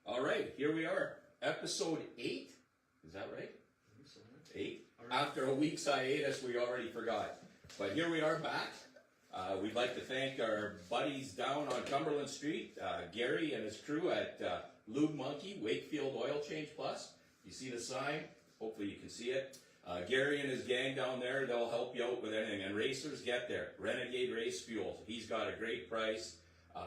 All right, here we are, episode 8. Is that right? 8. Right. After a week's hiatus, we already forgot. But here we are back. We'd like to thank our buddies down on Cumberland Street, Gary and his crew at Lube Monkey, Wakefield Oil Change Plus. You see the sign? Hopefully you can see it. Gary and his gang down there, they'll help you out with anything. And racers, get there. Renegade Race Fuel. He's got a great price.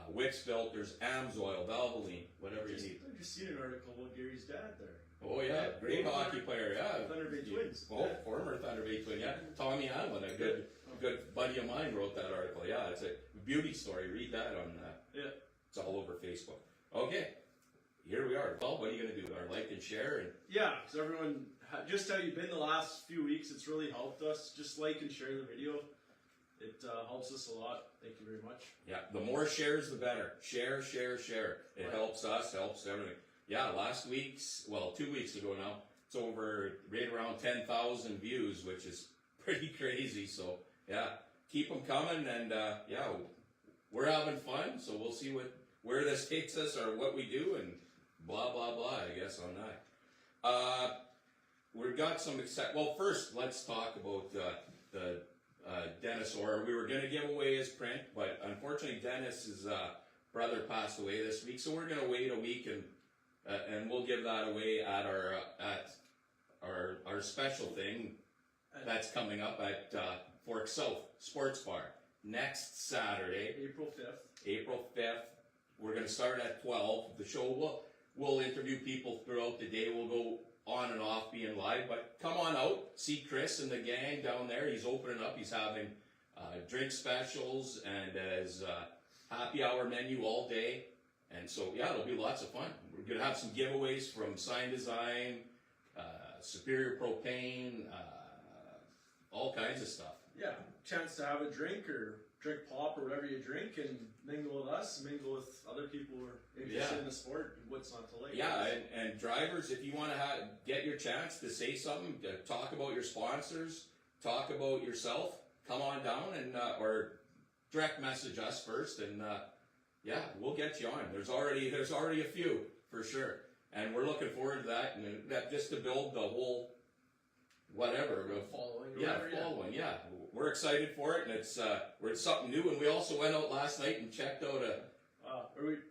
Wix filters, AMSOIL, Valvoline, whatever you need. I just seen an article about Gary's dad there. Oh yeah, great hockey player, yeah. Thunder Bay Twins. Oh, former Thunder Bay Twin, yeah. Tommy Allen, a good buddy of mine, wrote that article. Yeah, it's a beauty story. Read that on. Yeah. It's all over Facebook. Okay, here we are. Well, what are you gonna do? Our like and share and. Yeah, because everyone, just how you've been the last few weeks, it's really helped us. Just like and share the video. It helps us a lot. Thank you very much. Yeah, the more shares, the better. Share. It helps us, helps everything. Yeah, 2 weeks ago now, it's over right around 10,000 views, which is pretty crazy. So yeah, keep them coming, and yeah, we're having fun. So we'll see where this takes us or what we do, and blah blah blah. I guess on that. We've got some well, first let's talk about the Dennis Orr. We were going to give away his print, but unfortunately Dennis's brother passed away this week, so we're going to wait a week and we'll give that away at our special thing that's coming up at Fork South Sports Bar next Saturday, April 5th. We're going to start at 12. The show we'll interview people throughout the day. We'll go on and off being live, but come on out, see Chris and the gang down there. He's opening up. He's having drink specials and his happy hour menu all day. And so, yeah, it'll be lots of fun. We're going to have some giveaways from Sign Design, Superior Propane, all kinds of stuff. Yeah, chance to have a drink or drink pop or whatever you drink and mingle with us, mingle with other people who are interested in the sport and what's not to like. Yeah, and drivers, if you want to get your chance to say something, to talk about your sponsors, talk about yourself, come on down and or direct message us first, and yeah, we'll get you on. There's already a few for sure, and we're looking forward to that, and that just to build the whole whatever following. Following. Yeah, we're excited for it, and it's something new. And we also went out last night and checked out a.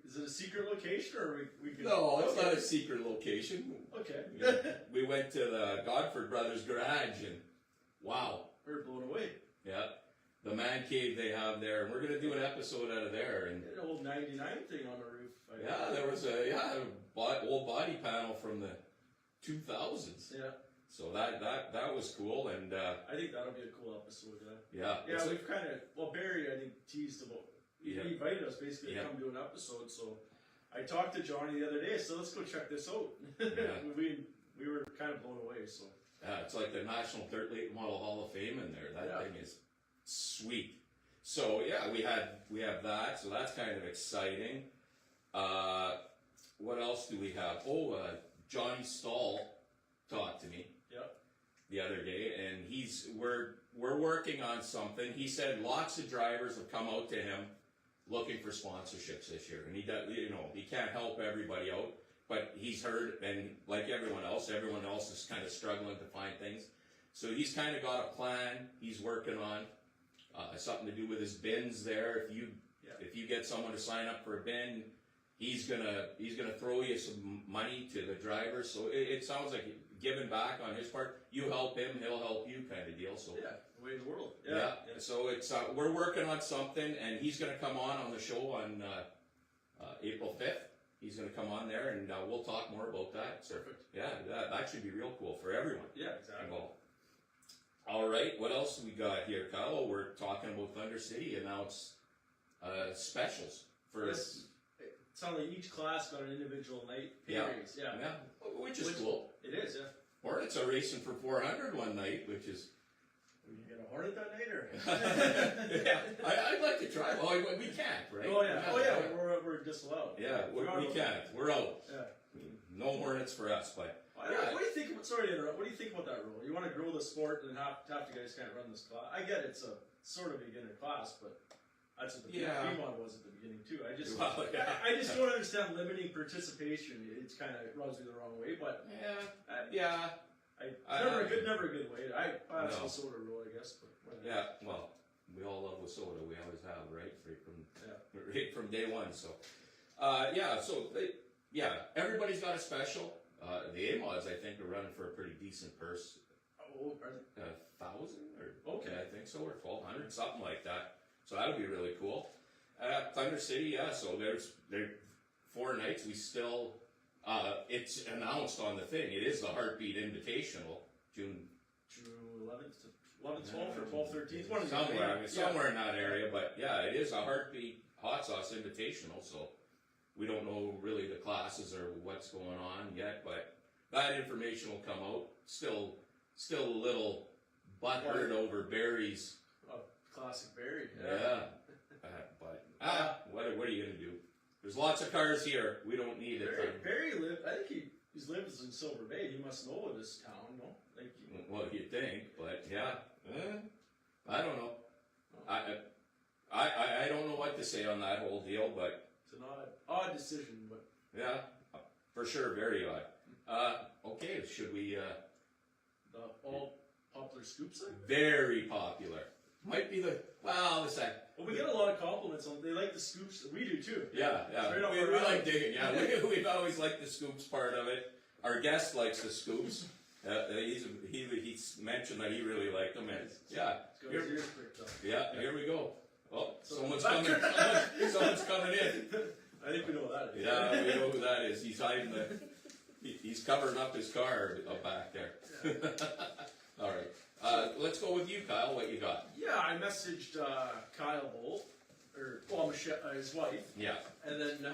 Is it a secret location or we can? No, it's not a secret location. Okay. We went to the Godford Brothers garage, and wow, we're blown away. Yeah. The man cave they have there, and we're going to do an episode out of there. And an old 99 thing on the roof. There was a old body panel from the 2000s. Yeah. So that was cool, and I think that'll be a cool episode. Yeah. Yeah, we've kind of Barry I think teased about. He invited us basically to come do an episode. So I talked to Johnny the other day. So let's go check this out. Yeah. we were kind of blown away. So it's like the National Dirt Late Model Hall of Fame in there. That thing is sweet. So yeah, we have that. So that's kind of exciting. What else do we have? Johnny Stahl talked to me the other day, and we're working on something. He said lots of drivers have come out to him looking for sponsorships this year, and he does. He can't help everybody out, but he's heard, and like everyone else is kind of struggling to find things. So he's kind of got a plan he's working on. Something to do with his bins there. If you get someone to sign up for a bin, he's gonna throw you some money to the driver. So it sounds like giving back on his part. You help him, he'll help you, kind of deal. So the way of the world. Yeah. So it's we're working on something, and he's gonna come on the show on April 5th. He's gonna come on there, and we'll talk more about that. Perfect. Yeah, that should be real cool for everyone. Yeah, exactly. Involved. All right, what else we got here, Kyle? We're talking about Thunder City announced specials for. It sounds like each class got an individual night pay raise. Yeah, which is cool. It is, yeah. Hornets are racing for 400 one night, which is. Will you get a Hornet that night, or? Yeah, I'd like to try. Well, we can't, right? Oh yeah, we're disallowed. Yeah, we can't. We're out. Yeah. No Hornets for us, but. What do you think? Sorry to interrupt. What do you think about that rule? You want to grow the sport, and half the guys can't run this class. I get it's a sort of beginner class, but That's what the Yeah. B-mod was at the beginning too. I just Yeah. I just don't understand limiting participation. It's kind of rubs me the wrong way, but Yeah. never a good way. I pass No. Soda rule, I guess. But whatever. Yeah, well, we all love Wasota. We always have, right? Right from day one. So, everybody's got a special. The A-mods, I think, are running for a pretty decent purse. Oh, are they? 1,000 or Okay. I think so, or 1,200, something like that. So that'll be really cool. Thunder City, yeah. So there's 4 nights. We still. It's announced on the thing. It is the Heartbeat Invitational, June 11th to 11th, 12th, or 12th, 13th. One of the somewhere in that area. But yeah, it is a Heartbeat Hot Sauce Invitational. So we don't know really the classes or what's going on yet, but that information will come out. Still a little butthurt over Barry's. Classic Barry. Yeah. What are you gonna do? There's lots of cars here. We don't need it. Barry lived. I think he lives in Silver Bay. He must know this town, no? Well, you'd think, but yeah. I don't know. I don't know what to say on that whole deal, but it's an odd decision, but yeah, for sure, very odd. Okay, should we? The all popular scoop site? Very popular. Might be the second. Well, we get a lot of compliments on. They like the scoops. We do too. Yeah. We like digging. Yeah, we've always liked the scoops part of it. Our guest likes the scoops. He's mentioned that he really liked them. And yeah. Here we go. Oh, someone's coming. Someone's coming in. I think we know who that is. Yeah, we know who that is. He's hiding he's covering up his car back there. Yeah. All right. Let's go with you, Kyle. What you got? Yeah, I messaged Kyle Bolt, Michelle, his wife. Yeah. And then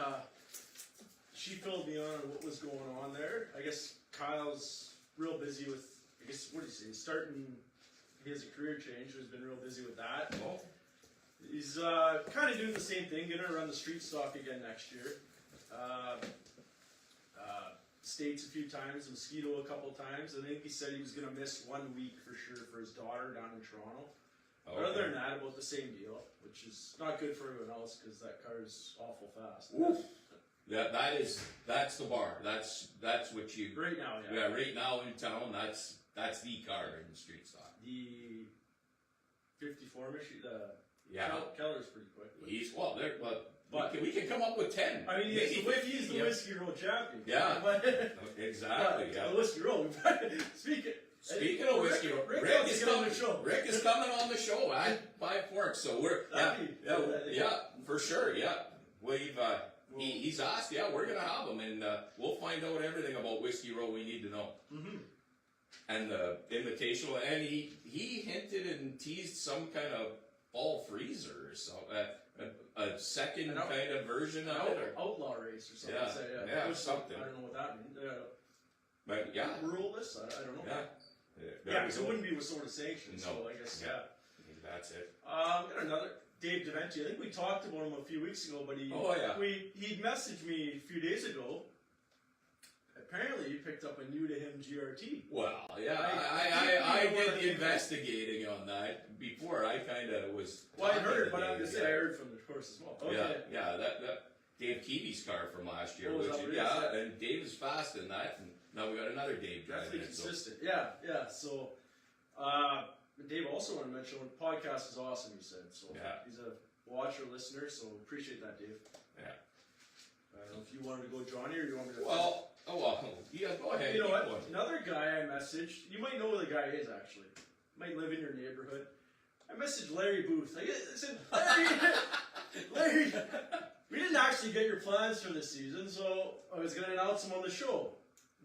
she filled me on what was going on there. I guess Kyle's real busy with, what do you say, starting, he has a career change, so he's been real busy with that. Oh. He's kind of doing the same thing, going to run the street stock again next year. States a few times, Mosquito a couple times. I think he said he was going to miss 1 week for sure for his daughter down in Toronto. Okay. But other than that, about the same deal, which is not good for everyone else because that car is awful fast. Oof. That's the bar. That's what you right now. Yeah, right now in town. That's the car in the street stock. The 54 machine. Keller's pretty quick. But we can come up with 10. I mean, he's the Whiskey Roll champion. Yeah, exactly. The Whiskey Roll. Speaking of Whiskey Roll, Rick is coming on the show at 5 Forks. So we're for sure. Yeah, he's asked. Yeah, we're gonna have him, and we'll find out everything about Whiskey Roll we need to know. Mm-hmm. And the invitational, and he hinted and teased some kind of fall freezer or something. A second kind of version of it, or outlaw race or something. Something. I don't know what that means. But yeah, rural this. I don't know. Yeah, because it wouldn't be with sort of sanctions. No. So I guess that's it. Got another Dave Deventi. I think we talked about him a few weeks ago, but he messaged me a few days ago. Apparently, he picked up a new to him GRT. Well, yeah, I did the investigating on that before. I kind of was. Well, I heard, but I'm just saying I heard from the course as well. Okay. Yeah, that Dave Keevy's car from last year, and Dave is fast in that, and now we got another Dave driving it. Consistent. So. Yeah. So, Dave also wanted to mention the podcast is awesome. He said so. Yeah. He's a watcher, listener, so appreciate that, Dave. Yeah. I don't know if you wanted to go, Johnny, or you want me to. Yeah, go ahead. You know what? Another guy I messaged. You might know who the guy is actually. Might live in your neighborhood. I messaged Larry Booth. I said, Larry, we didn't actually get your plans for this season, so I was going to announce them on the show.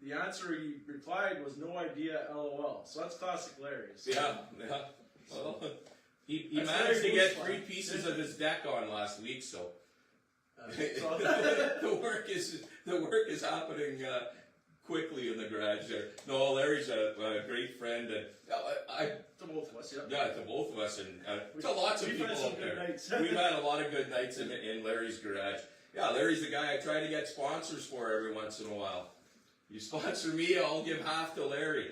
The answer he replied was no idea, LOL. So that's classic Larry. So. Yeah. Well, he managed to get 3 pieces of his deck on last week, so. the work is happening quickly in the garage there. No, Larry's a great friend, and to both of us, to both of us, and to lots of people out there. We've had a lot of good nights in Larry's garage. Yeah, Larry's the guy I try to get sponsors for every once in a while. You sponsor me, I'll give half to Larry.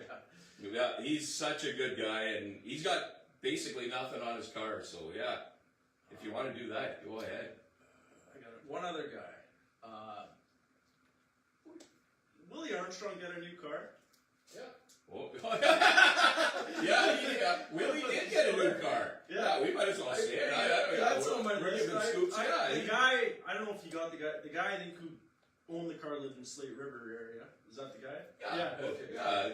Yeah, he's such a good guy, and he's got basically nothing on his car, so yeah. you want to do that, go ahead. I got it. One other guy. Willie Armstrong got a new car? Yeah. Oh. yeah, Willie did get a new car. Yeah, we might as well say it. That's on my list. Yeah, the guy, I don't know if you got the guy I think who owned the car lived in Slate River area. Is that the guy? Yeah, okay. Yeah,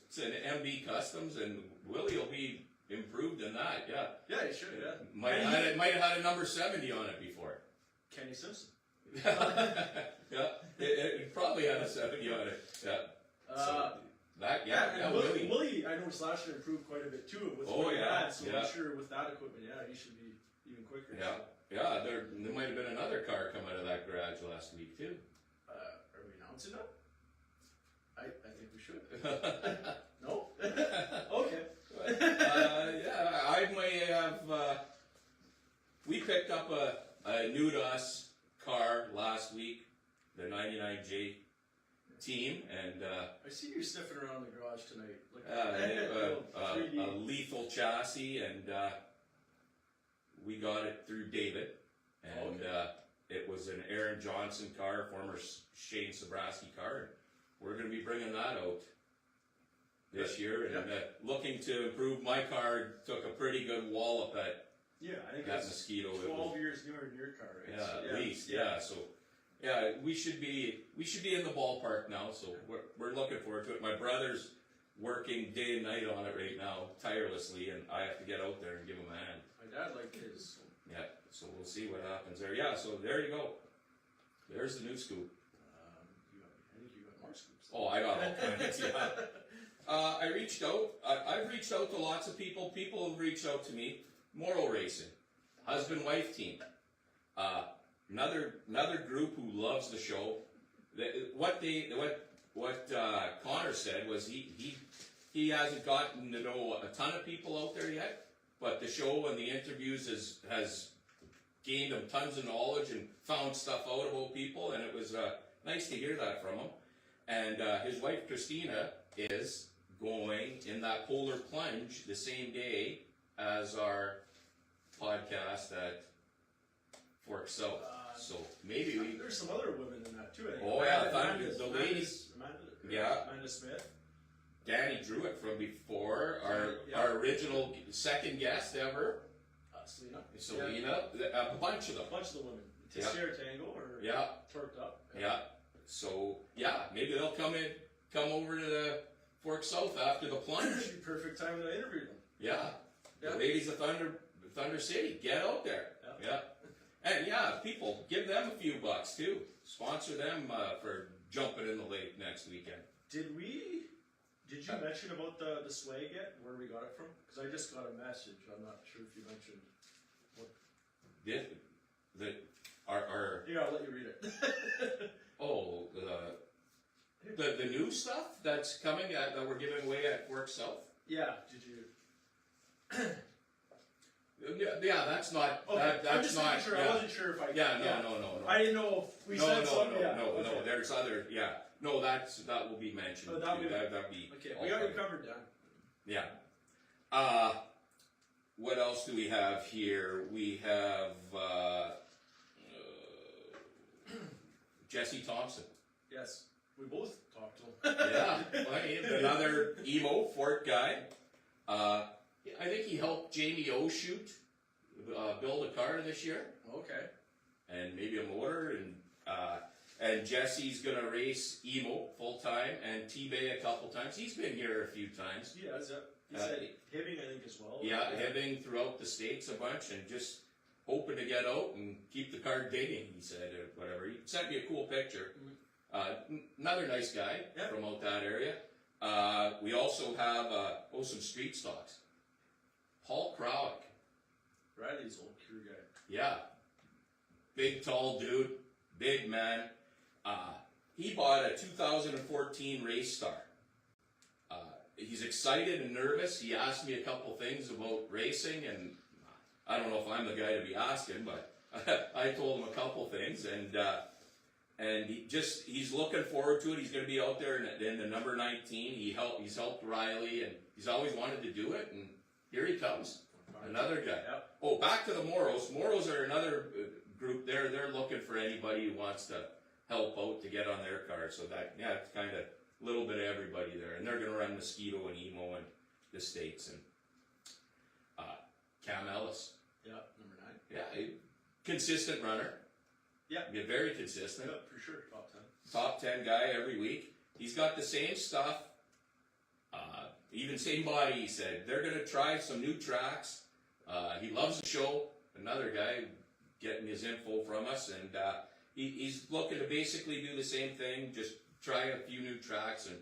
it's an MB Customs, and Willie will be improved in that. Yeah. Yeah, he should. Yeah. Might have had a number 70 on it before. Kenny Simpson. Yeah, it probably had a 70 on it. Yeah. And Willie, I noticed last year improved quite a bit too. With what he had, so I'm sure with that equipment, he should be even quicker. Yeah. So. Yeah, there might have been another car come out of that garage last week too. Are we announcing that? I think we should. No? Okay. Yeah, I may have. We picked up a new to us car last week, the 99J team, and I see you sniffing around the garage tonight. A lethal chassis, and we got it through David, and it was an Aaron Johnson car, former Shane Sobraski car. We're going to be bringing that out this year, and looking to improve. My car took a pretty good wallop at I think that it's Mosquito. 12 years newer than your car, right? Yeah, so, at least. Yeah, so we should be in the ballpark now. So we're looking forward to it. My brother's working day and night on it right now, tirelessly, and I have to get out there and give him a hand. My dad liked his. Yeah, so we'll see what happens there. Yeah, so there you go. There's the new scoop. I think you got more scoops. Oh, I got all kinds. Yeah. I reached out. I've reached out to lots of people. People have reached out to me. Moral Racing, husband-wife team. Another group who loves the show. What Connor said was he hasn't gotten to know a ton of people out there yet, but the show and the interviews has gained him tons of knowledge and found stuff out about people, and it was nice to hear that from him. And his wife Christina is going in that polar plunge the same day as our podcast at Fork South. So maybe there's some other women in that too. I think. Oh yeah, the ladies. Amanda Smith. Danny Druitt from before, our original second guest ever. Selena. A bunch of them. A bunch of the women. Tessier Tango or Torqued Up. Yeah. So maybe they'll come over to the Fork South after the plunge. Should be perfect time to interview them. Yeah. The ladies of Thunder City, get out there. Yeah. And people, give them a few bucks too. Sponsor them for jumping in the lake next weekend. Did you mention about the swag yet? Where we got it from? Because I just got a message. I'm not sure if you mentioned what. Here, I'll let you read it. Oh, the new stuff that's coming that we're giving away at Work South? Yeah, did you? Yeah, that's not. Okay, That's I'm just not. sure. I wasn't sure if I. No. I didn't know if we said something. No. There's other. Yeah. No, that will be mentioned. Oh, that'd be okay. We got you covered, Dan. Yeah. What else do we have here? We have Jesse Thompson. Yes, we both talked to him. Yeah, another emo Fort guy. I think he helped Jamie O'Shoot build a car this year. Okay. And maybe a motor, and Jesse's gonna race emo full time and T-Bay a couple times. He's been here a few times. He has. He said Hibbing, I think, as well. Yeah, Hibbing throughout the States a bunch, and just hoping to get out and keep the car digging, he said, or whatever. He sent me a cool picture. Another nice guy from out that area. We also have some street stocks. Paul Krawick. Riley's old crew guy. Yeah. Big, tall dude. Big man. He bought a 2014 Race Star. He's excited and nervous. He asked me a couple things about racing, and I don't know if I'm the guy to be asking, but I told him a couple things, and he's looking forward to it. He's going to be out there in the number 19. He's helped Riley, and he's always wanted to do it, and here he comes. Another guy. Yep. Oh, back to the Moros. Moros are another group. They're looking for anybody who wants to help out to get on their car. So that, yeah, it's kind of a little bit of everybody there. And they're going to run Mosquito and Emo and the States. And Cam Ellis. Yeah, number 9. Yeah, consistent runner. Yeah. Very consistent. Yeah, for sure. Top 10. Top 10 guy every week. He's got the same stuff. Even same body, he said. They're going to try some new tracks. He loves the show. Another guy getting his info from us. And he's looking to basically do the same thing. Just try a few new tracks and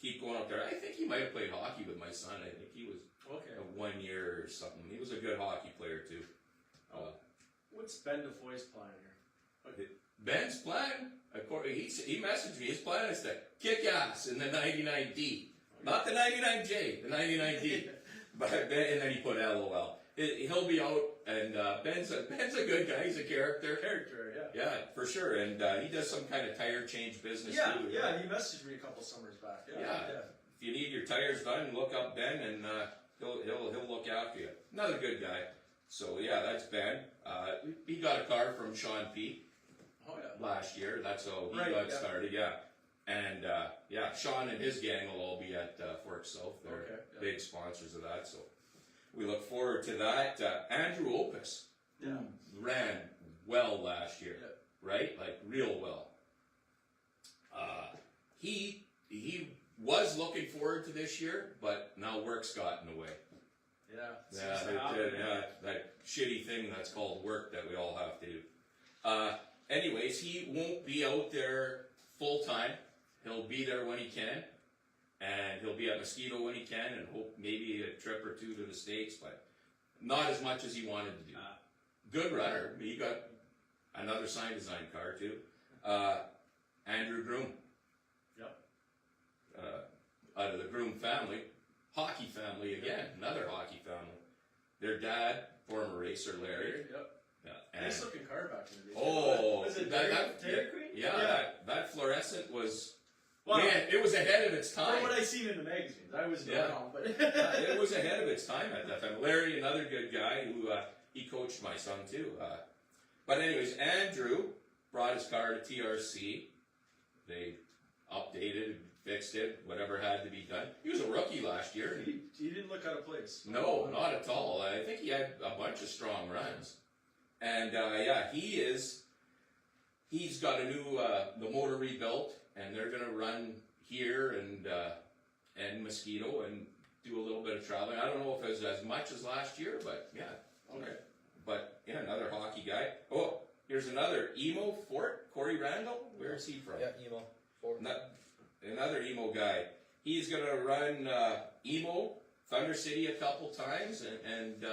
keep going up there. I think he might have played hockey with my son. I think he was 1 year or something. He was a good hockey player, too. What's Ben DeFoy's plan here? Ben's plan, he messaged me, his plan is to kick ass in the 99D. Not the 99J, the 99D. And then he put LOL. He'll be out, and Ben's a good guy. He's a character. Yeah, for sure. And he does some kind of tire change business too. Yeah, he messaged me a couple summers back. Yeah. If you need your tires done, look up Ben, and he'll look after you. Another good guy. So yeah, that's Ben. He got a car from Sean P. Last year. That's how he got started. Yeah. And Sean and his gang will all be at Fork South. They're big sponsors of that, so we look forward to that. Andrew Opus ran well last year, right? Like real well. He was looking forward to this year, but now work's gotten in the way. That shitty thing that's called work that we all have to do. Anyways, he won't be out there full time. He'll be there when he can, and he'll be at Mosquito when he can, and hope maybe a trip or two to the States, but not as much as he wanted to do. Good runner. He got another sign design car too. Andrew Groom. Out of the Groom family, hockey family again, another hockey family. Their dad, former racer Larry. Nice looking car back in the day. Oh, was it Dairy Queen? Yeah, that fluorescent was. Man, it was ahead of its time. From what I seen in the magazines, I was wrong, but it was ahead of its time at that time. Larry, another good guy who he coached my son too. But anyways, Andrew brought his car to TRC. They updated, fixed it, whatever had to be done. He was a rookie last year. He didn't look out of place. No, not at all. I think he had a bunch of strong runs. And he's got a new the motor rebuilt, and they're gonna run here and Mosquito and do a little bit of traveling. I don't know if it's as much as last year, but yeah. Okay. But yeah, another hockey guy. Oh, here's another Emo Fort, Corey Randall. Where is he from? Yeah, Emo Fort. Another Emo guy. He's gonna run Emo Thunder City a couple times and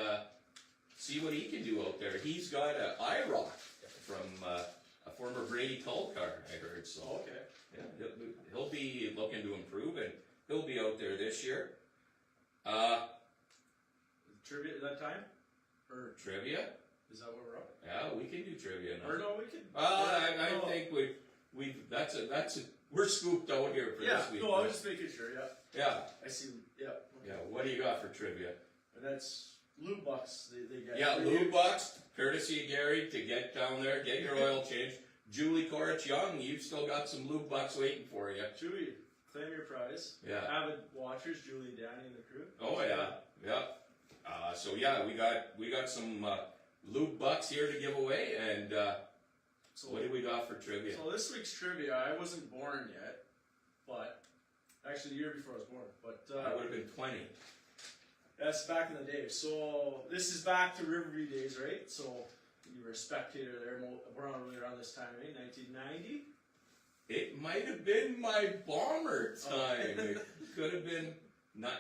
see what he can do out there. He's got an IROC from a former Brady Cull car, I heard. So yeah, he'll be looking to improve, and he'll be out there this year. Trivia at that time? Or trivia? Is that what we're up? Yeah, we can do trivia now. Or no, we can. I think we we're scooped out here for this week. No, I was just making sure. Yeah. I see. Yeah. Okay. Yeah. What do you got for trivia? And that's lube bucks. They get. Yeah, lube bucks, courtesy of Gary, to get down there, get your oil changed. Julie Korich Young, you've still got some lube bucks waiting for you. Julie, claim your prize. Yeah. Avid watchers, Julie, Danny, and the crew. Oh yeah. So yeah, we got some lube bucks here to give away, and so what do we got for trivia? So this week's trivia, I wasn't born yet, but actually the year before I was born. But I would have been 20. That's back in the day. So this is back to Riverview days, right? So you were a spectator there around this time, right? 1990. It might have been my bomber time. It could have been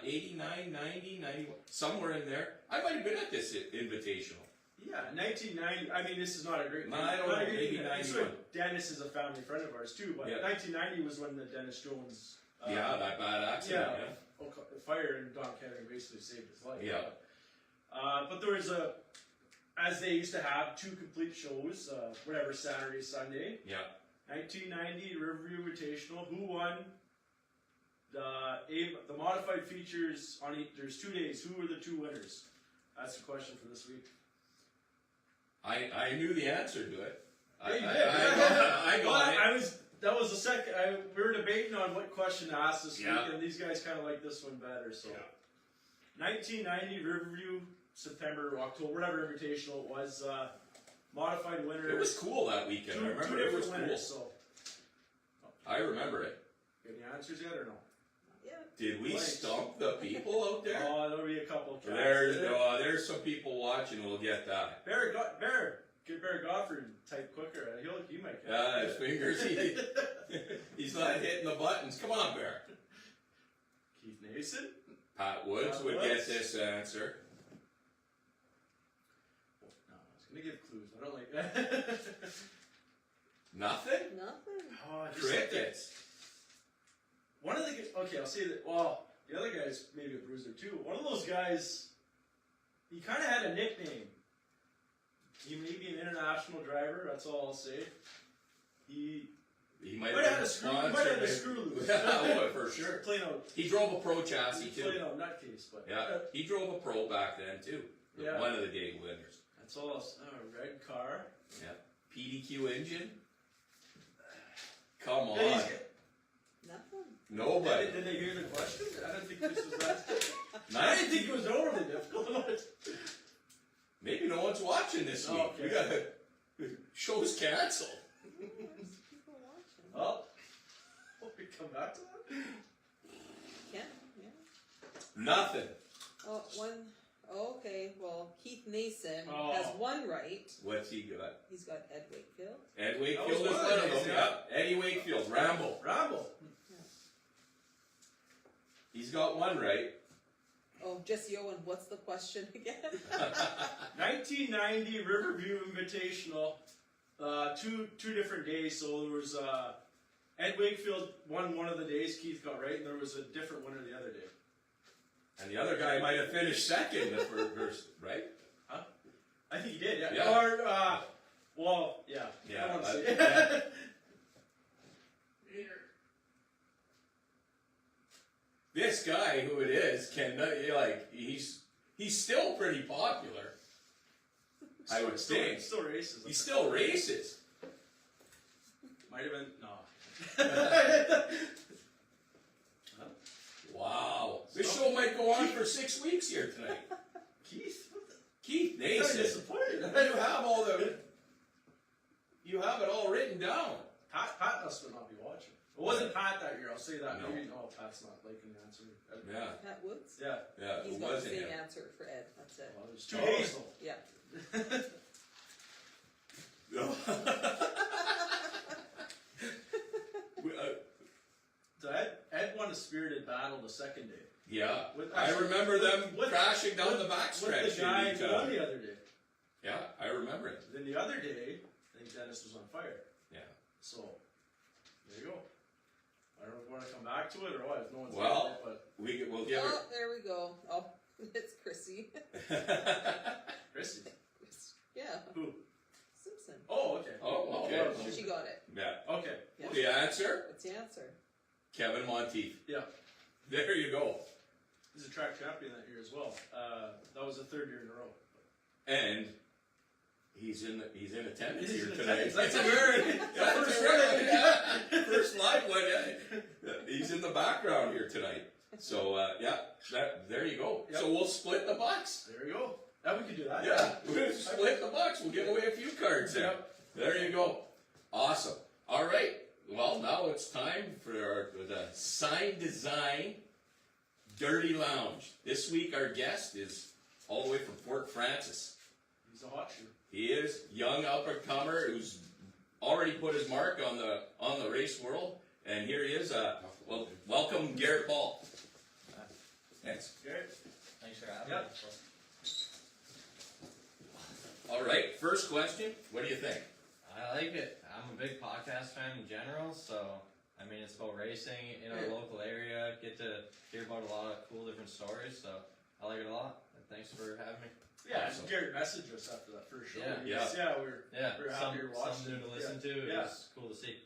89, 90, 91, somewhere in there. I might have been at this invitational. Yeah, 1990. I mean, this is not a great. I don't know. Maybe 91. Dennis is a family friend of ours too, but 1990 was when the Dennis Jones. That bad accident. Fire and Don Kettering basically saved his life. Yeah. But there was as they used to have 2 complete shows, whatever, Saturday, Sunday. Yeah. 1990 Riverview Invitational. Who won? The modified features on each. There's 2 days. Who were the 2 winners? That's the question for this week. I knew the answer to it. Yeah, you did. I got it. That was the second. We were debating on what question to ask this week, Yeah. and these guys kind of like this one better. So, 1990 Riverview, September, October, whatever invitational it was. Modified winner. It was cool that weekend. I remember it was cool. Winners, so. I remember it. Got any answers yet or no? Yeah. Did we stump the people out there? Oh, there'll be a couple. There's some people watching who will get that. Get Barry Godfrey type quicker. He might get Yeah, his fingers. He's not hitting the buttons. Come on, Bear. Keith Nason. Pat Woods would get this answer. No, I was going to give clues. I don't like that. Nothing? Nothing. Oh, Crickets. One of the okay, I'll say that. Well, the other guy's maybe a bruiser too. One of those guys, he kind of had a nickname. He may be an international driver. That's all I'll say. He might have have had a screw loose. Oh, for sure. Plain out. He drove a pro chassis too. Plain out nutcase, but Yeah, he drove a pro back then too. Yeah. One of the day winners. that's all. Red car. Yeah. PDQ engine. Come on. Yeah, Nothing. Nobody. Did they hear the question? I don't think this was that. I Nice. didn't think it was overly difficult. Maybe no one's watching this week. Okay. We gotta. Show's canceled. There's people watching. Well, we come back to that. Yeah. Nothing. Oh, one. Oh, okay. Well, Keith Nason Oh. has one right. What's he got? He's got Ed Wakefield. Ed Wakefield That is was one one of of them. his, Yeah. Eddie Wakefield. Rambo. He's got one right. Oh, just Yoan. What's the question again? 1990 Riverview Invitational. Two different days. So there was Ed Wakefield won one of the days. Keith got right, and there was a different winner the other day. And the other guy might have finished second the first, right? Huh? I think he did. Yeah. Yeah. Or well, yeah. Yeah, I don't wanna say. yeah. This guy, who it is, he's still pretty popular. I would think. Still races. He still races. Might have been no. Wow. This show might go on for 6 weeks here tonight. Keith. Keith I'm Nason. disappointed. You have it all written down. Pat must not be watching. It wasn't Pat that year. I'll say that. No. Maybe Pat's not liking the answer. Yeah. Pat Woods. Yeah. Yeah. He's It got the wasn't same him. answer for Ed. That's it. Well, there's 2 days though. Yeah. So Ed won a spirited battle the second day. Yeah. With- I remember them with- crashing down the With backstretch. the guy in who won the other day. Yeah, I remember it. Then the other day, I think Dennis was on fire. Yeah. So, there you go. I don't know if you want to come back to it or what. If no one's Well, got it, but We'll give Oh, there we go. Oh, it's Chrissy. her. Chrissy. Yeah. Who? Simpson. Oh, okay. Oh, okay. well, She got it. Yeah. okay. Yeah. The answer? What's the answer? Kevin Monteith. Yeah. There you go. He's a track champion that year as well. That was the 3rd year in a row. And he's in attendance He's here in tonight. attendance. That's a very first one. Yeah. First live one. Yeah. He's in the background here tonight. So there you go. Yep. So we'll split the bucks. There you go. Yeah, we could do that. Yeah, we'll split the bucks. We'll give away a few cards there. Yep. There you go. Awesome. All right. Well, now it's time for the Sign Design Dirty Lounge. This week our guest is all the way from Fort Francis. He's a hot shoe. He is young up-and-comer who's already put his mark on the race world. And here he is. Well, welcome, Garrett Paull. Thanks. Garrett. Thanks for having Yep. me. All right. First question. What do you think? I like it. I'm a big podcast fan in general, so I mean it's about racing in our local area. Get to hear about a lot of cool different stories, so I like it a lot. And thanks for having me. Yeah, Awesome. Garrett messaged us after that first show. Yeah. We're happy you're watching. Something to listen to. Yeah. It's cool to see.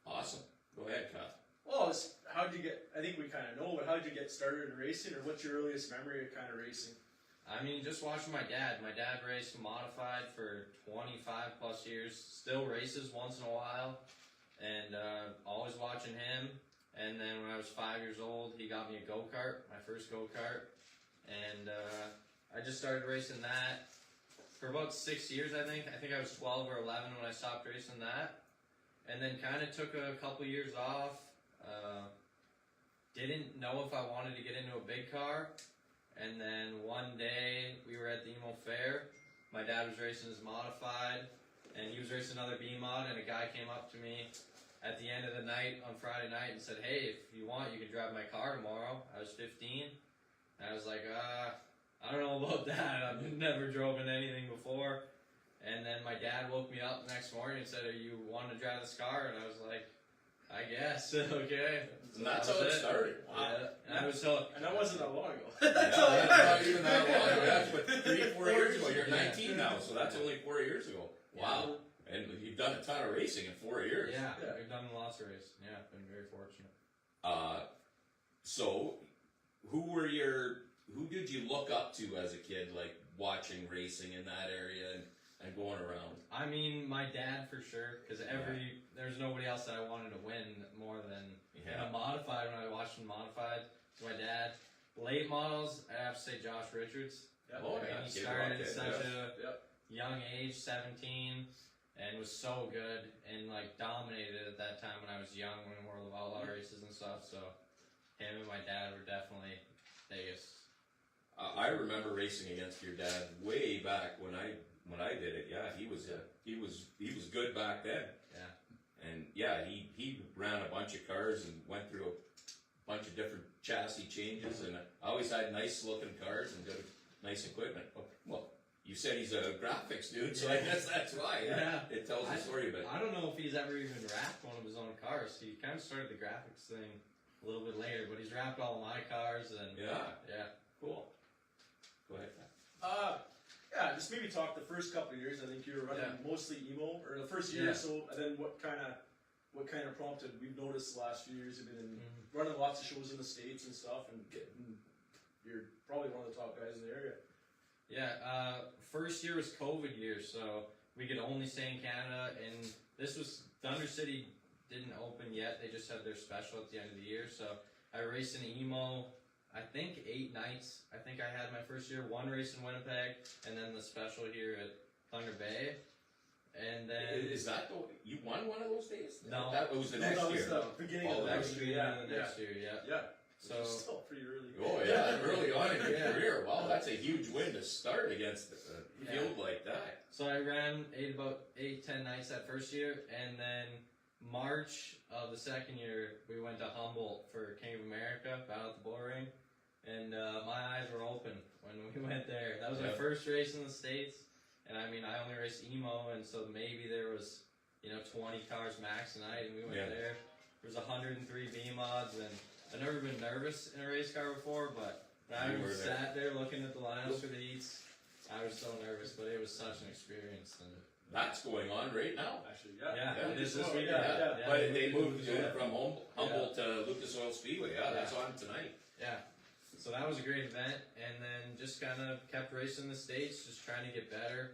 Awesome. Go ahead, Kyle. Well, how'd you get? I think we kind of know, but how'd you get started in racing, or what's your earliest memory of kind of racing? I mean, just watching my dad. My dad raced modified for 25 plus years. Still races once in a while, and always watching him. And then when I was 5 years old, he got me a go-kart, my first go-kart, and I just started racing that for about 6 years. I think I was 12 or 11 when I stopped racing that, and then kind of took a couple years off. Didn't know if I wanted to get into a big car. And then one day, we were at the Emo Fair. My dad was racing his modified, and he was racing another B-mod, and a guy came up to me at the end of the night on Friday night and said, "Hey, if you want, you can drive my car tomorrow." I was 15, and I was like, I don't know about that. I've never drove in anything before. And then my dad woke me up the next morning and said, "Are you wanting to drive this car?" And I was like, "I guess." Okay. And that's how it started. Wow. Yeah. And I was so. And that wasn't that long ago. That's not even that long ago. That's what, 3 or 4 years ago. You're 19 now, so that's only 4 years ago. Wow. And you've done a ton of racing in 4 years. Yeah, we've done lots of racing. Yeah, I've been very fortunate. So, who did you look up to as a kid, like watching racing in that area and going around? I mean, my dad for sure, because there's nobody else that I wanted to win more than in a modified when I watched him modified. So my dad. Late models, I have to say Josh Richards. Yep. Oh, He started at such a young age, 17, and was so good and like dominated at that time when I was young, when World of Outlaw races and stuff. So him and my dad were definitely biggest. I remember racing against your dad way back when I did it. Yeah, he was good back then. Yeah. And yeah, he ran a bunch of cars and went through a bunch of different chassis changes, and I always had nice looking cars and good, nice equipment. Well, you said he's a graphics dude, so I guess that's why. Yeah. It tells the story a bit. I don't know if he's ever even wrapped one of his own cars. He kind of started the graphics thing a little bit later, but he's wrapped all of my cars and yeah. Cool. Go ahead. Yeah, just maybe talk the first couple of years. I think you were running mostly emo, or the first year or so, and then what kind of prompted? We've noticed the last few years you've been running lots of shows in the States and stuff, and you're probably one of the top guys in the area. Yeah, first year was COVID year, so we could only stay in Canada, and this was, Thunder City didn't open yet, they just had their special at the end of the year, so I raced in emo, I think 8 nights. I think I had my first year, 1 race in Winnipeg, and then the special here at Thunder Bay. And then Is that you won one of those days? No, that was the next that was year. the beginning of the next year. Next year, Yeah. So Which is still pretty early. Oh yeah, early on in your career. Wow, that's a huge win to start against a field like that. So I ran about 8-10 nights that first year, and then March of the second year we went to Humboldt for King of America, Battle at the Bull Ring, and my eyes were open when we went there. That was my first race in the States. And I mean, I only raced emo, and so maybe there was, 20 cars max a night, and we went there. There was 103 B-mods, and I've never been nervous in a race car before, but when I sat there looking at the lineups for the heats, I was so nervous, but it was such an experience. And that's going on right now. Actually, it is this weekend. But they moved from Humboldt to Lucas Oil Speedway. That's on tonight. Yeah. So that was a great event, and then just kind of kept racing the States, just trying to get better,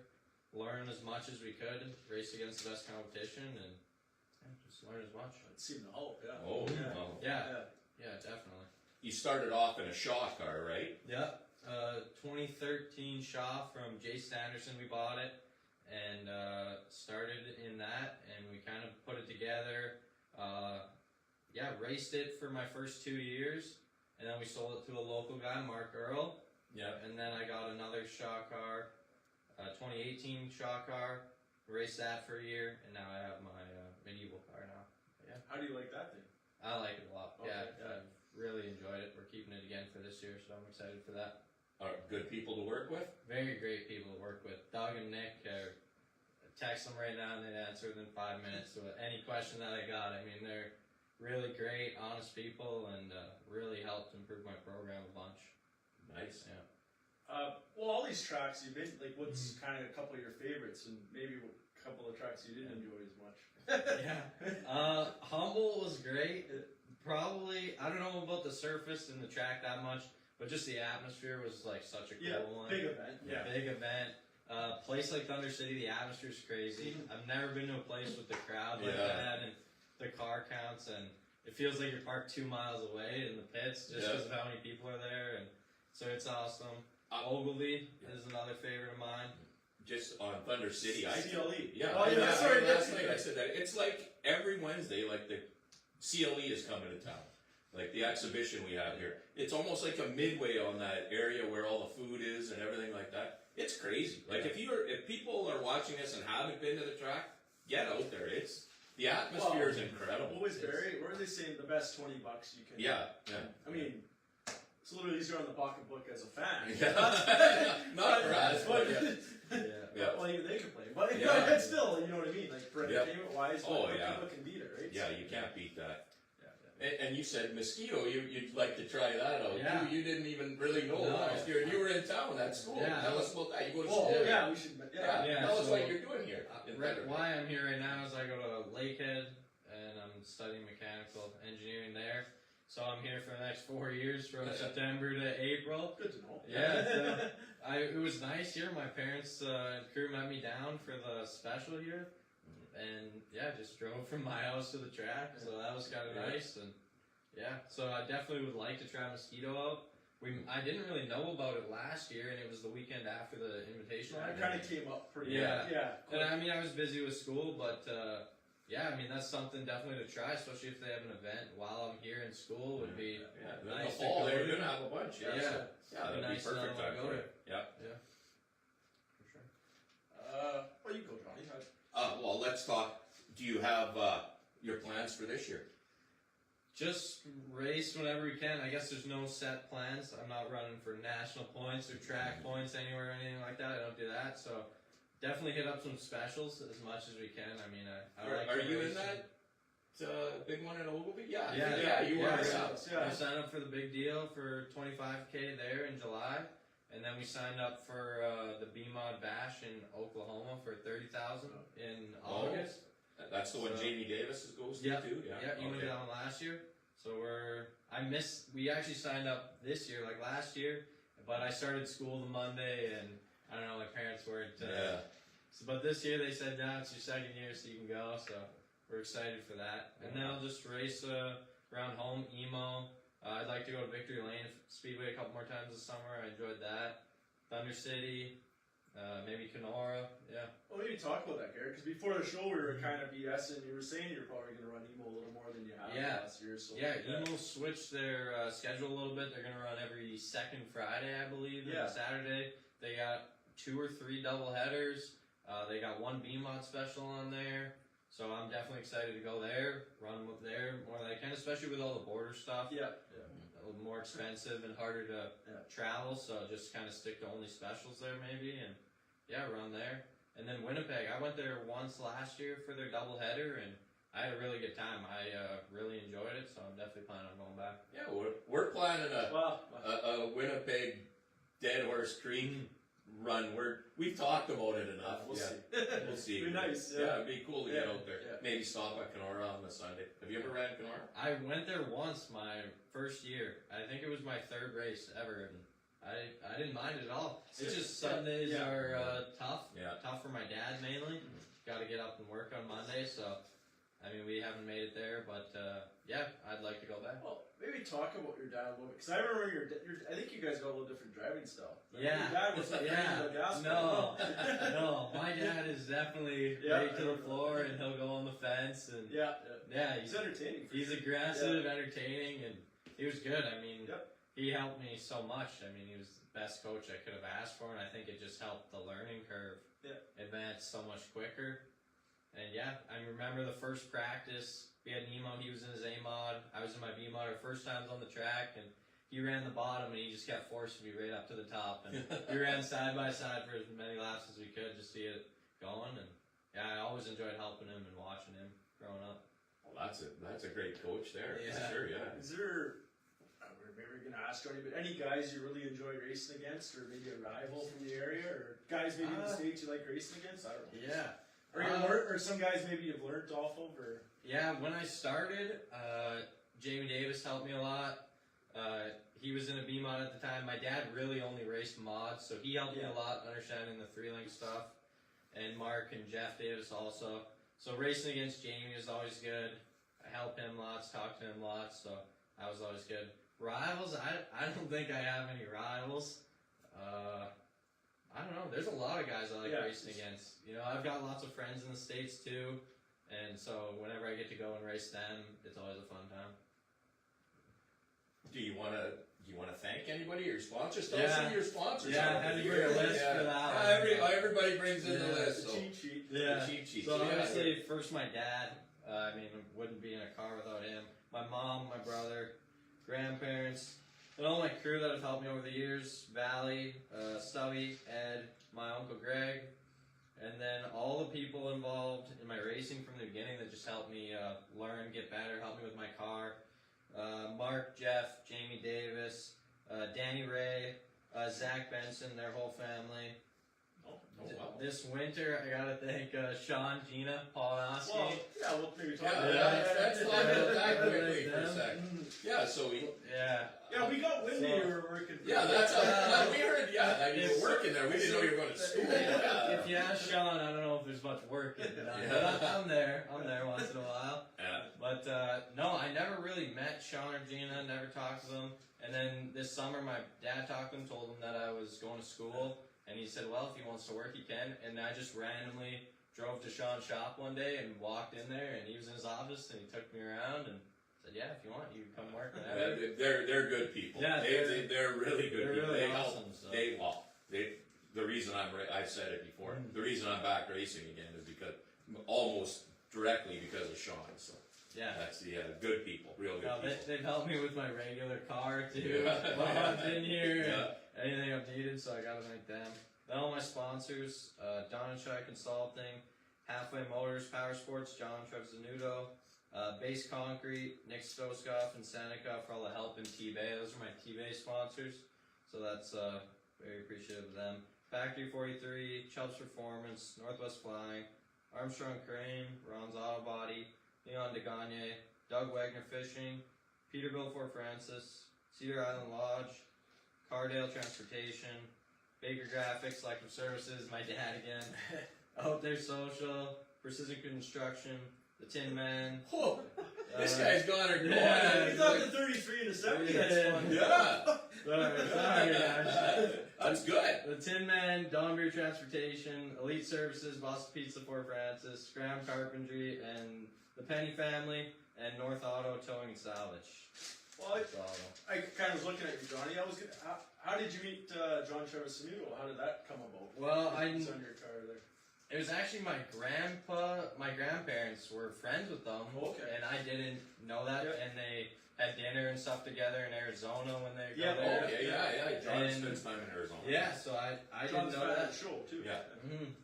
learn as much as we could, race against the best competition, and just learn as much. It seemed to help, Oh, Yeah, definitely. You started off in a Shaw car, right? Yep. 2013 Shaw from Jace Anderson, we bought it, and started in that, and we kind of put it together. Raced it for my first 2 years. And then we sold it to a local guy, Mark Earl. Yeah. And then I got another Shaw car, 2018 Shaw car. Raced that for a year, and now I have my medieval car now. Yeah. How do you like that thing? I like it a lot. Okay, I've really enjoyed it. We're keeping it again for this year, so I'm excited for that. Are good people to work with? Very great people to work with. Doug and Nick text them right now, and they answer within 5 minutes. So any question that I got, I mean, they're really great, honest people, and really helped improve my program a bunch. Nice. Yeah. Well, all these tracks you've been, like, what's kind of a couple of your favorites, and maybe a couple of tracks you didn't enjoy as much? Humboldt was great. Probably, I don't know about the surface and the track that much, but just the atmosphere was like such a cool one. Big event. Yeah, big event. Place like Thunder City, the atmosphere's crazy. I've never been to a place with the crowd like that and the car counts, and it feels like you're parked 2 miles away in the pits just because of how many people are there, and so it's awesome. Ogilvy is another favorite of mine. Just on Thunder City, CLE. Yeah. Oh, yeah. Sorry. Last night I said that. It's like every Wednesday, like the CLE is coming to town. Like the exhibition we have here. It's almost like a midway on that area where all the food is and everything like that. It's crazy. Like if people are watching this and haven't been to the track, get out there. The atmosphere is incredible. What was Barry? Where are they saying the best $20 you can? Yeah. I mean, it's a little easier on the pocketbook as a fan. Not for us, but Well, even they complain, but it's still, you know what I mean? Like for entertainment wise, people can beat it, right? Yeah, you can't beat that. And you said mosquito, you'd like to try that out. Yeah. You didn't even really know last year. You were in town, that's cool. Yeah. Tell us about that. You go to school. We should. Tell us what you're doing here. Why I'm here right now is I go to Lakehead and I'm studying mechanical engineering there. So I'm here for the next 4 years from September to April. Good to know. Yeah. It was nice here. My parents and crew met me down for the special here. And just drove from my house to the track, so that was kind of nice. And so I definitely would like to try Mosquito out. I didn't really know about it last year, and it was the weekend after the Invitational. It kind of came up pretty And I mean, I was busy with school, but I mean, that's something definitely to try, especially if they have an event while I'm here in school. Would be nice. In the fall, they're going to have a bunch. It'd That'd be nice perfect time for it. For sure. Well, you go, Johnny. Well, let's talk. Do you have your plans for this year? Just race whenever we can. I guess there's no set plans. I'm not running for national points or track points anywhere or anything like that. I don't do that. So definitely hit up some specials as much as we can. I mean, I like. Are you in that big one in Ogilvy? Yeah, you are. I signed up for the big deal for 25K there in July. And then we signed up for the BMOD Bash in Oklahoma for 30,000 in August. That's the one Jamie Davis goes to too. Yeah, you went to that one last year. So we actually signed up this year, like last year, but I started school the Monday, and I don't know, my parents weren't. But this year they said, no, it's your second year, so you can go. So we're excited for that. And then I'll just race around home, emo. I'd like to go to Victory Lane Speedway a couple more times this summer. I enjoyed that. Thunder City, maybe Kenora, Well, maybe talk about that, Garrett, because before the show we were kind of BSing. You were saying you're probably going to run emo a little more than you have last year. So emo switched their schedule a little bit. They're going to run every second Friday, I believe, and Saturday. They got 2 or 3 double headers. They got 1 BMOD special on there. So I'm definitely excited to go there, run there more than I can, especially with all the border stuff. A little more expensive and harder to travel, so just kind of stick to only specials there maybe, and run there. And then Winnipeg, I went there once last year for their doubleheader, and I had a really good time. I really enjoyed it, so I'm definitely planning on going back. Yeah, we're planning a Winnipeg Dead Horse Creek run. We've talked about it enough. We'll see. It'd be nice. It'd be cool to get out there. Maybe stop at Kenora on the Sunday. Have you ever ran Kenora? I went there once my first year. I think it was my 3rd race ever, and I didn't mind it at all. It's just Sundays are tough. Tough for my dad mainly. Got to get up and work on Monday, so I mean we haven't made it there, but I'd like to go back. Well, maybe talk about your dad a little bit, because I remember I think you guys got a little different driving style. Your dad was No, my dad is definitely right to the floor, and he'll go on the fence, and he's entertaining. He's aggressive, entertaining, and he was good. I mean, he helped me so much. I mean, he was the best coach I could have asked for, and I think it just helped the learning curve advance so much quicker. And I remember the first practice, we had Nemo, he was in his A-mod, I was in my B-mod, our first times on the track, and he ran the bottom, and he just kept forcing me right up to the top, and we ran side by side for as many laps as we could just to get it going, and I always enjoyed helping him and watching him growing up. Well, that's a great coach there, for sure, Is there, maybe we're going to ask Johnny, but any guys you really enjoy racing against, or maybe a rival from the area, or guys maybe in the States you like racing against? I don't know. Or some guys maybe you've learned off of, or? When I started, Jamie Davis helped me a lot. he was in a B mod at the time. My dad really only raced mods, so he helped me a lot understanding the 3-link stuff. And Mark and Jeff Davis also. So racing against Jamie was always good. I helped him lots, talked to him lots, so that was always good. Rivals, I don't think I have any rivals. I don't know. There's a lot of guys I like racing against. You know, I've got lots of friends in the States too, and so whenever I get to go and race them, it's always a fun time. Do you want to thank anybody? Your sponsors? Tell us some of your sponsors. Yeah, I had to bring a list for that one. Everybody brings in the list. The cheat sheet. Yeah. The cheat sheet. So obviously, first my dad. I mean, wouldn't be in a car without him. My mom, my brother, grandparents, and all my crew that have helped me over the years. Valley, Stubby, Ed, my Uncle Greg, and then all the people involved in my racing from the beginning that just helped me learn, get better, help me with my car. Mark, Jeff, Jamie Davis, Danny Ray, Zach Benson, their whole family. This winter, I gotta thank Sean, Gina, Paul Oski. Well, yeah, we'll maybe talk about Let's talk about that quickly for a them. second. Yeah, so we... Yeah, we got wind that you were working. Yeah, that's we heard. Yeah, that you were working there. We didn't know you were going to school. Yeah. If you ask Sean, I don't know if there's much work getting done. But I'm there. I'm there once in a while. Yeah. But no, I never really met Sean or Gina. Never talked to them. And then this summer, my dad talked to them, told them that I was going to school, and he said, "Well, if he wants to work, he can." And I just randomly drove to Sean's shop one day and walked in there, and he was in his office, and he took me around and said, "Yeah, if you want, you can come work." They're good people. Yeah, they're really good people. Really they awesome. help. The reason I've said it before. The reason I'm back racing again is because almost directly because of Sean. So yeah, that's good people, real good people. They've helped me with my regular car too. Yeah. While I've been here, and anything I've needed, so I gotta thank them. Then all my sponsors: Don and Shai Consulting, Halfway Motors, Power Sports, John Trev Zanudo. Base Concrete, Nick Stoskoff, and Seneca for all the help in T-Bay. Those are my T-Bay sponsors, so that's very appreciative of them. Factory 43, Chubbs Performance, Northwest Flying, Armstrong Crane, Ron's Auto Body, Leon DeGagne, Doug Wagner Fishing, Peterbilt Fort Francis, Cedar Island Lodge, Cardale Transportation, Baker Graphics, Selective Services, my dad again, Out There Social, Precision Construction, The Tin Man. Whoa, this guy's gone or Yeah, he's up to 33 and a 70. That's fun. Yeah. Sorry, guys. That's good. The Tin Man, Don Beer Transportation, Elite Services, Boston Pizza Fort Francis, Graham Carpentry, and the Penny Family, and North Auto Towing and Salvage. Well, I kind of was looking at you, Johnny. How did you meet John Travis Samuel? How did that come about? Well, It's on your car there. it was actually my grandparents were friends with them, and I didn't know that, and they had dinner and stuff together in Arizona when they go there. Okay, yeah. John spends time in Arizona. Yeah, so I didn't know that. Show too. Yeah.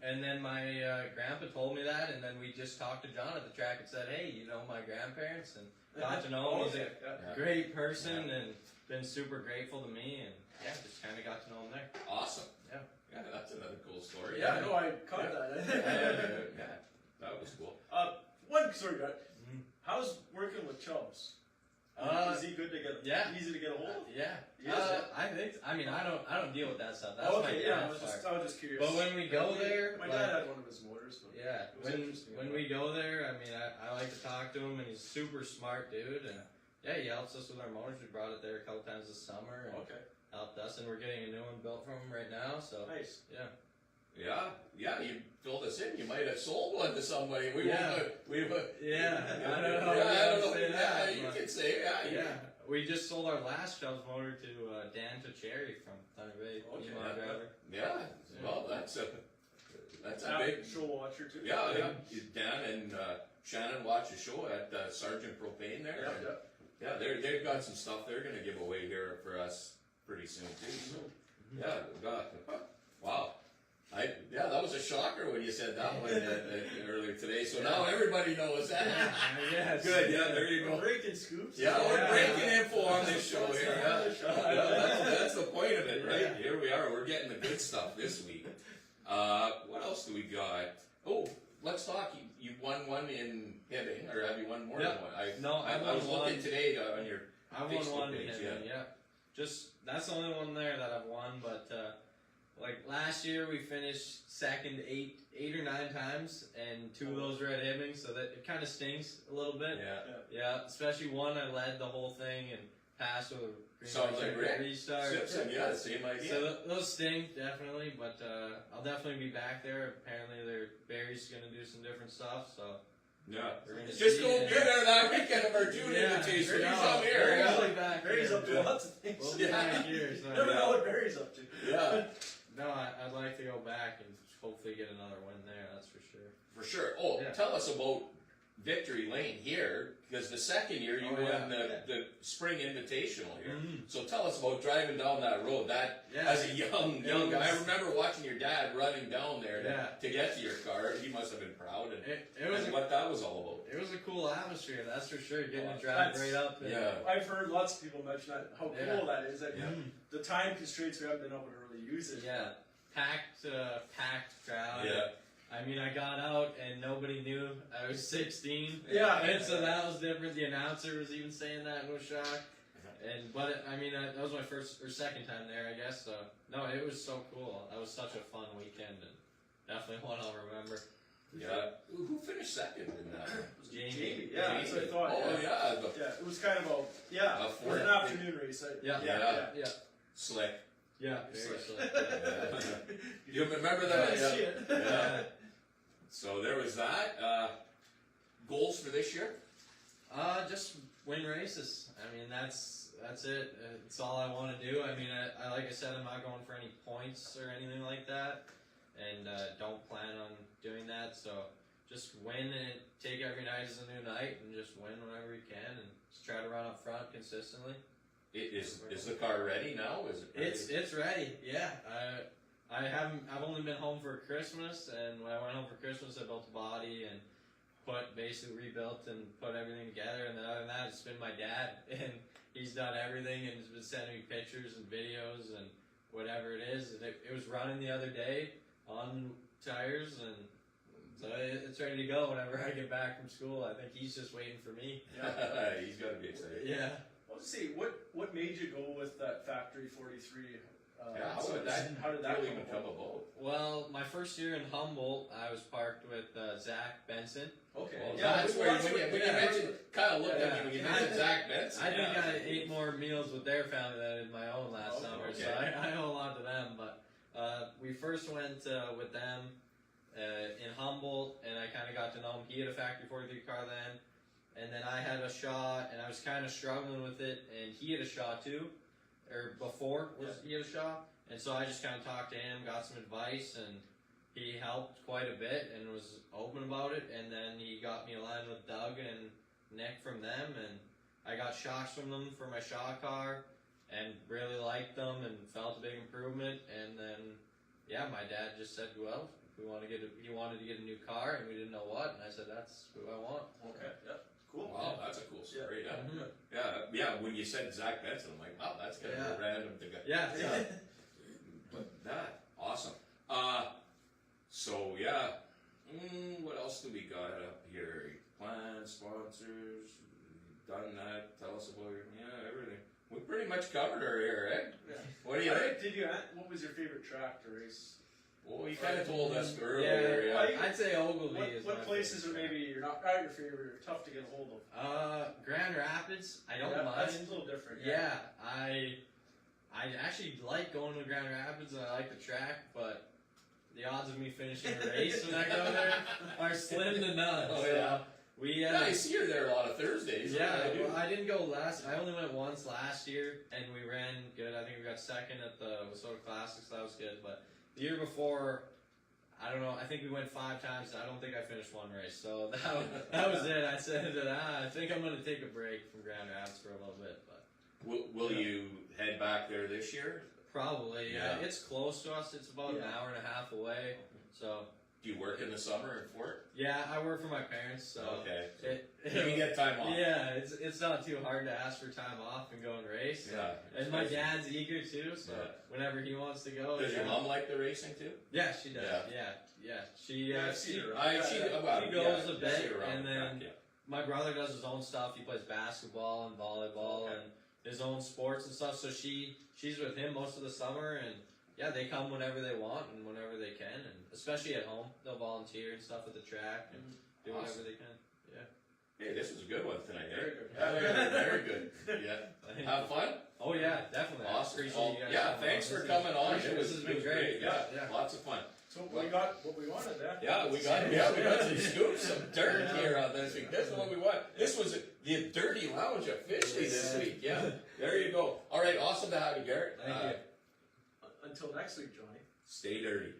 And then my grandpa told me that, and then we just talked to John at the track and said, "Hey, you know my grandparents?" And got to know him. He's a great person and been super grateful to me, and just kind of got to know him there. Awesome. Yeah, that's another cool story. Yeah, no, I caught that. Yeah, that was cool. One story, guy. How's working with Chubbs? Is he good to get? Easy to get a hold of? Yeah. I think. I mean, I don't deal with that stuff. That's my I dad's was part. just curious. But when we go there, my dad had one of his motors. But when we go there, I mean, I like to talk to him, and he's super smart dude, and he helps us with our motors. We brought it there a couple times this summer, and helped us, and we're getting a new one built from him right now. So nice. Yeah, you filled us in. You might have sold one to somebody. I don't know. I don't know. You can say, We just sold our last Chubbs motor to Dan Cherry from Thunder Bay. Driver. Well, that's a big show watcher too. Yeah. Dan and Shannon watch a show at Sergeant Propane there. They've got some stuff they're going to give away here for us pretty soon too. So, wow. That was a shocker when you said that one earlier today. So now everybody knows that. Good. Yeah, there you go. Breaking scoops. Yeah, we're breaking info on this show here. That's the point of it, right? Here we are. We're getting the good stuff this week. What else do we got? Oh, let's talk. You won one in Hibbing, or have you won more than one? I was looking today on your I won Facebook one page. in Hibbing, that's the only one there that I've won. But like last year, we finished second 8 or 9 times, and 2 of those were at Hibbing, so that it kind of stings a little bit. Yeah. Especially one I led the whole thing and passed with a sounds like Rick restart. Simpson, yeah, same idea. So those sting definitely, but I'll definitely be back there. Apparently, Barry's gonna do some different stuff, so. Yeah, we're gonna just see go it. be there that weekend of our June invitation. He's up here. Barry's back. Barry's up to lots of things. We'll be back here. So Never know what Barry's up to. Yeah. No, I'd like to go back and hopefully get another win there. That's for sure. For sure. Oh, Yeah. tell us about Victory Lane here, because the second year you won the spring invitational here. So tell us about driving down that road. That as a young guy, I remember watching your dad running down there to get to your car. He must have been proud and what that was all about. It was a cool atmosphere, that's for sure. Getting to drive right up. And I've heard lots of people mention that, how cool that is. That the time constraints we haven't been able to really use it. Yeah, packed crowd. Yeah. I mean, I got out and nobody knew I was 16. Yeah. And so that was different. The announcer was even saying that, no shock. But I mean, that was my first or second time there, I guess. So no, it was so cool. That was such a fun weekend and definitely one I'll remember. Yeah. Who finished second in that? Jamie. Yeah, that's what I thought. Oh yeah. Yeah, it was kind of it was an afternoon race. Yeah. Slick. Yeah, very slick. You remember that? Yeah. So there was that. Goals for this year? Just win races. I mean, that's it. It's all I want to do. I mean, I like I said, I'm not going for any points or anything like that, and don't plan on doing that. So just win and take every night as a new night, and just win whenever you can, and just try to run up front consistently. Is the car ready now? Is it ready? It's ready. Yeah. I've only been home for Christmas, and when I went home for Christmas, I built the body and basically rebuilt and put everything together. And then other than that, it's been my dad, and he's done everything and has been sending me pictures and videos and whatever it is. It was running the other day on tires, and so it's ready to go whenever I get back from school. I think he's just waiting for me. Yeah. He's got to be excited. I Yeah. want to see what made you go with that factory 43. How did that even come about? Well, my first year in Humboldt, I was parked with Zach Benson. Okay. Well, that's where when you mentioned, kind of looked at me when you mentioned Zach Benson. I think I ate more meals with their family than I did my own last summer, so I owe a lot to them. But we first went with them in Humboldt, and I kind of got to know him. He had a factory 43 car then, and then I had a Shaw, and I was kind of struggling with it, and he had a Shaw too. Or before he had a Shaw, and so I just kind of talked to him, got some advice, and he helped quite a bit and was open about it. And then he got me aligned with Doug and Nick from them, and I got shocks from them for my Shaw car, and really liked them and felt a big improvement. And then my dad just said, well, he wanted to get a new car, and we didn't know what, and I said, that's who I want. Okay. Yeah. Cool. Wow, that's a cool story. Yeah. When you said Zach Benson, I'm like, wow, that's kind of random to go. Yeah. But that awesome. What else do we got up here? Plans, sponsors, done that. Tell us about everything. We pretty much covered our area, right? Yeah. What do you think? What was your favorite track to race? Well, you kind of told us earlier. Yeah. I'd say Ogilvy is what my places are favorite maybe you're not your favorite or tough to get a hold of? Grand Rapids, I don't mind. That's a little different. Yeah, I actually like going to Grand Rapids, and I like the track, but the odds of me finishing a race when I go there are slim to none. Oh, yeah. So I see you're there a lot of Thursdays. Yeah, I didn't go I only went once last year, and we ran good. I think we got second at the Wissota Classics, so that was good, but the year before, I don't know, I think we went 5 times, and I don't think I finished one race. So that was it. I said that I think I'm going to take a break from Grand Rapids for a little bit. But Will you head back there this year? Probably, yeah. It's close to us. It's about an hour and a half away. So. Do you work in the summer in Fort? Yeah, I work for my parents, so you can get time off. Yeah, it's not too hard to ask for time off and go and race. Yeah, and my dad's eager too, so whenever he wants to go. Does your mom like the racing too? Yeah, she does. Yeah. She goes a bit, and then my brother does his own stuff. He plays basketball and volleyball, and his own sports and stuff. So she's with him most of the summer, and yeah, they come whenever they want and whenever they can, and especially at home, they'll volunteer and stuff at the track and do whatever they can. Yeah. Hey, this was a good one tonight. Very good. Very good. Yeah. Have fun. Oh yeah, definitely. Awesome. Appreciate you guys Yeah, coming thanks on. for coming on. This It has been great. Yeah, Yeah. lots of fun. So we got what we wanted there. Yeah, we got some scoops, some dirt here on this week. This is what we want. This was the Dirty Lounge officially this week. Yeah, there you go. All right, awesome to have you, Garrett. Thank you. Until next week, Johnny. Stay dirty.